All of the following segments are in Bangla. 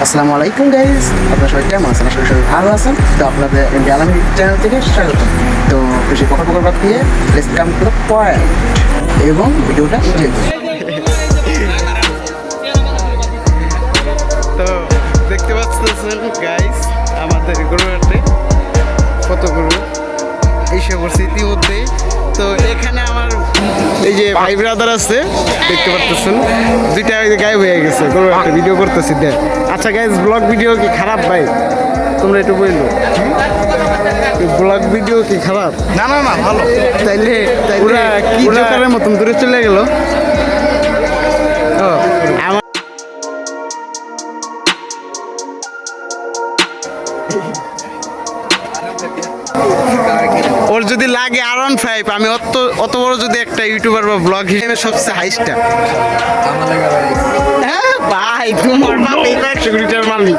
আসসালামু আলাইকুম গাইস, আপনারা সবাই কেমন আছেন? আসলে সবাই ভালো আছেন। তো আপনাদের আলামী চ্যানেল থেকে স্বাগত। তো বেশি কথা বলার দিয়ে let's come to the point এবং ভিডিওটা এনজয় করুন। তো দেখতে পাচ্ছেন গাইস, আমাদের গরুহাটে কত গরু এসে পড়ছে ইতিমধ্যে। তো এখানে আমার এই যে ভাই ব্রাদার আছে, দেখতে পাচ্ছেন দুইটা গায়েব হয়ে গেছে গরুহাটে ভিডিও করতেছি দেখ। আচ্ছা গাইস, ব্লগ ভিডিও কি খারাপ ভাই? তোমরা একটু বললো ব্লগ ভিডিও কি খারাপ? না না না, ভালো। তাইলে ওরা কি জোকারের মতন দূরে চলে গেল। ও আমার ওর যদি লাগে R15, আমি অত বড় যদি একটা ইউটিউবার বা ব্লগ হিসেবে সবচেয়ে হাইস্টটা। হ্যাঁ ভাই, তোমার বাপ এই 100 কোটির মালিক।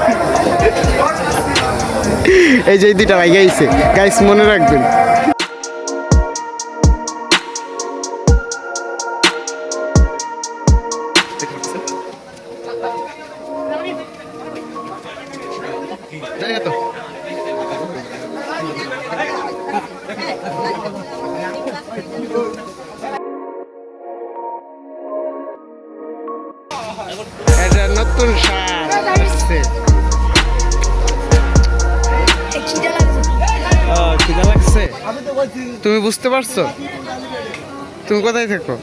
এই যে এই দুইটা ভাই গাইছে, গাইস মনে রাখবেন। এটা নতুন সার আসছে। খিদা লাগছে? তুমি বুঝতে পারছো? তুমি কোথায় থাকো?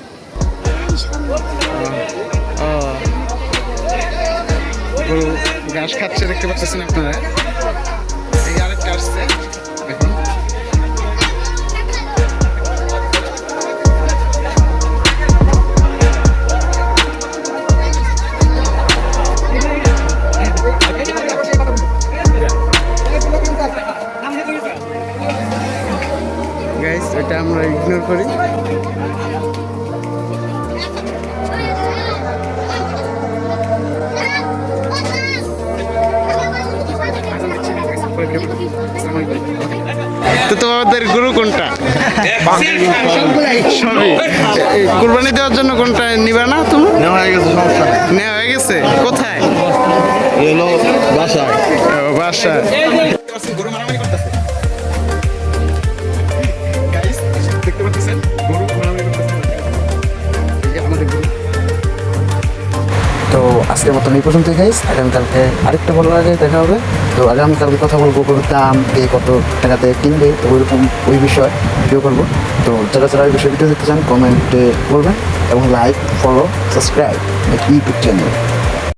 গরু ঘাস খাচ্ছে, দেখতে পাচ্ছেন আপনারা। এই আরেকটা আসছে, দেখুন। গাইস, এটা আমরা ইগনোর করি। তো তোমাদের গুরু কোনটা? সবই কুরবানি দেওয়ার জন্য কোনটা নিবা না তুমি? নেওয়া হয়ে গেছে, সমস্যা নেই। নেওয়া হয়ে গেছে? কোথায়? এলো বাসায়। বাসায়। তো আজকের মতন এই পর্যন্তই গাইস। আগামীকালকে আরেকটা ভালো লাগে দেখা হবে। তো আগামীকালকে কথা বলবো গরুর দাম, কে কত টাকাতে কিনবে, তো ওইরকম ওই বিষয় ভিডিও করবো। তো যারা যারা ওই বিষয়ে ভিডিও দেখতে চান কমেন্টে বলবেন এবং like, follow, subscribe YouTube channel.